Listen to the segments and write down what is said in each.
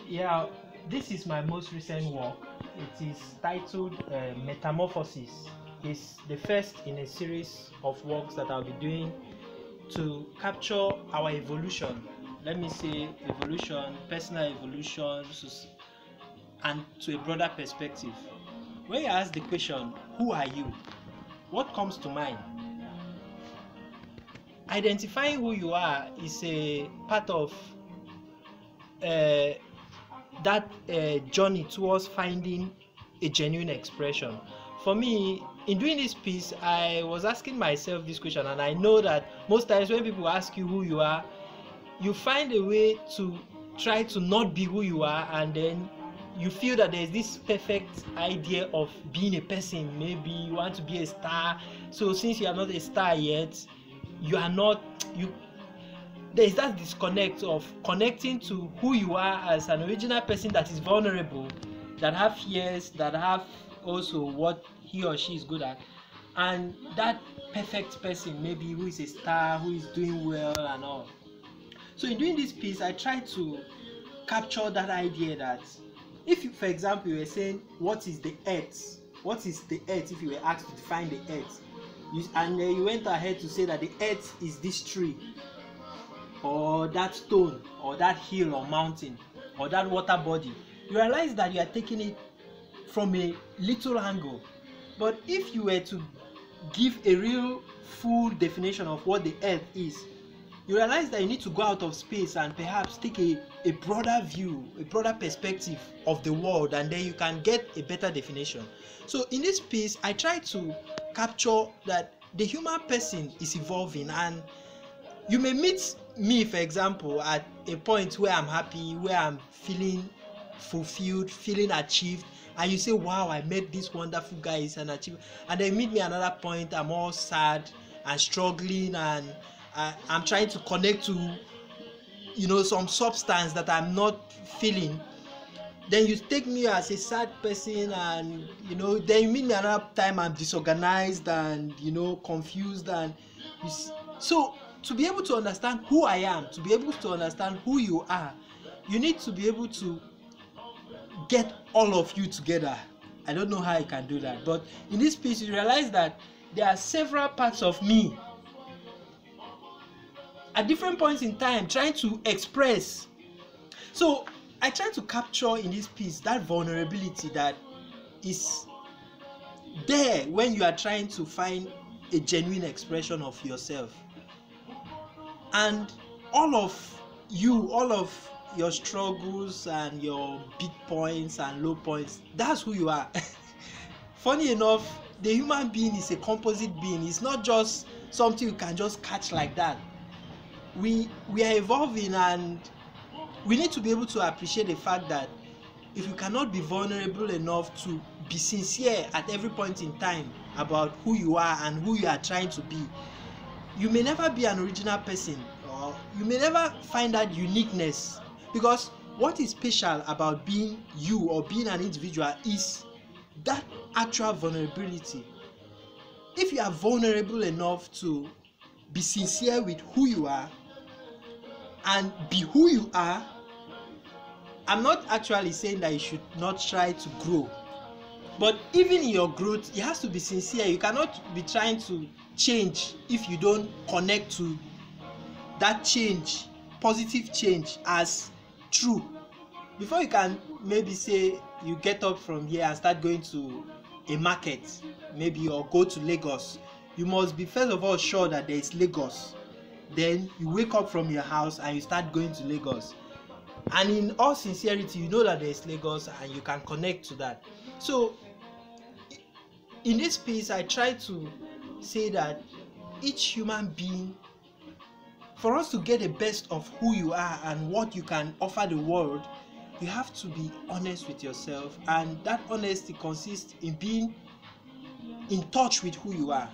Yeah, this is my most recent work. It is titled Metamorphosis. It's the first in a series of works that I'll be doing to capture our evolution. Let me say evolution, personal evolution, and to a broader perspective. When you ask the question, who are you? What comes to mind? Identifying who you are is a part of uh, that journey towards finding a genuine expression. For me, in doing this piece, I was asking myself this question, and I know that most times when people ask you who you are, you find a way to try to not be who you are, and then you feel that there's this perfect idea of being a person. Maybe you want to be a star, so since you are not a star yet, you are not you there is that disconnect of connecting to who you are as an original person that is vulnerable, that have fears, that have also what he or she is good at, and that perfect person maybe who is a star, who is doing well and all. So in doing this piece, I try to capture that idea that if you, for example, you were saying what is the earth, what is the earth, if you were asked to define the earth, and you went ahead to say that the earth is this tree or that stone or that hill or mountain or that water body, you realize that you are taking it from a little angle. But if you were to give a real full definition of what the earth is, you realize that you need to go out of space and perhaps take a broader view, a broader perspective of the world, and then you can get a better definition. So in this piece, I try to capture that the human person is evolving, and you may meet me, for example, at a point where I'm happy, where I'm feeling fulfilled, feeling achieved, and you say, wow, I met this wonderful guy, is an achievement. And then meet me another point, I'm all sad and struggling, and I'm trying to connect to some substance that I'm not feeling. Then you take me as a sad person, and then you meet me another time, I'm disorganized and confused, and so to be able to understand who I am, to be able to understand who you are, you need to be able to get all of you together. I don't know how I can do that, but in this piece you realize that there are several parts of me at different points in time trying to express. So I try to capture in this piece that vulnerability that is there when you are trying to find a genuine expression of yourself. And all of your struggles and your big points and low points, that's who you are. Funny enough, the human being is a composite being. It's not just something you can just catch like that. We are evolving, and we need to be able to appreciate the fact that if you cannot be vulnerable enough to be sincere at every point in time about who you are and who you are trying to be, you may never be an original person, or you may never find that uniqueness. Because what is special about being you or being an individual is that actual vulnerability. If you are vulnerable enough to be sincere with who you are and be who you are, I'm not actually saying that you should not try to grow, but even in your growth, it has to be sincere. You cannot be trying to change if you don't connect to that change, positive change, as true. Before you can maybe say you get up from here and start going to a market, maybe, or go to Lagos, you must be first of all sure that there is Lagos. Then you wake up from your house and you start going to Lagos, and in all sincerity you know that there is Lagos and you can connect to that. So in this piece I try to say that each human being, for us to get the best of who you are and what you can offer the world, you have to be honest with yourself, and that honesty consists in being in touch with who you are.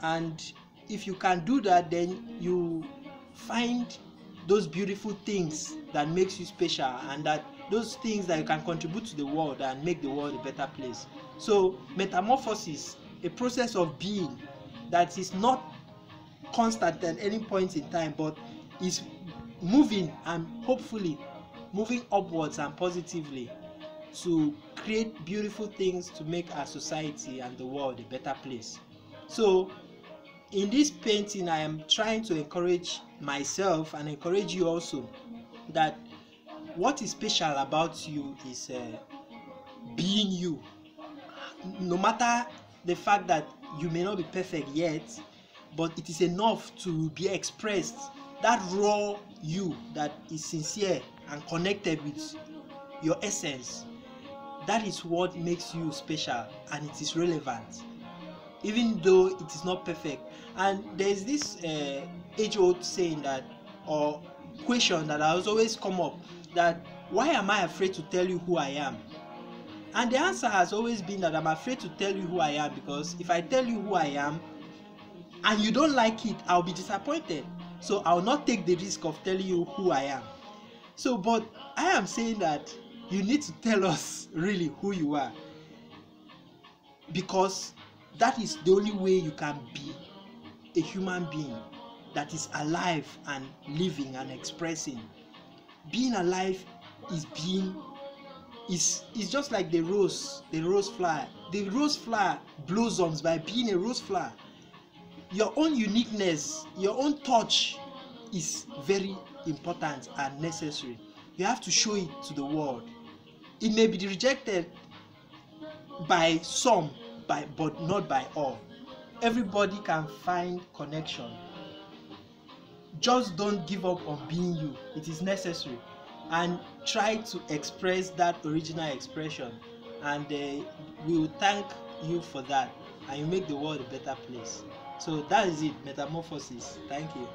And if you can do that, then you find those beautiful things that makes you special, and that those things that you can contribute to the world and make the world a better place. So metamorphosis, a process of being that is not constant at any point in time, but is moving and hopefully moving upwards and positively to create beautiful things to make our society and the world a better place. So in this painting, I am trying to encourage myself and encourage you also that what is special about you is being you. No matter the fact that you may not be perfect yet, but it is enough to be expressed. That raw you that is sincere and connected with your essence, that is what makes you special, and it is relevant even though it is not perfect. And there is this age-old saying that, or question that has always come up, that why am I afraid to tell you who I am? And the answer has always been that I'm afraid to tell you who I am because if I tell you who I am and you don't like it, I'll be disappointed. So I'll not take the risk of telling you who I am. So, but I am saying that you need to tell us really who you are, because that is the only way you can be a human being that is alive and living and expressing. Being alive is just like the rose flower. The rose flower blossoms by being a rose flower. Your own uniqueness, your own touch is very important and necessary. You have to show it to the world. It may be rejected by some, but not by all. Everybody can find connection. Just don't give up on being you. It is necessary, and try to express that original expression, and we will thank you for that, and you make the world a better place. So that is it. Metamorphosis. Thank you.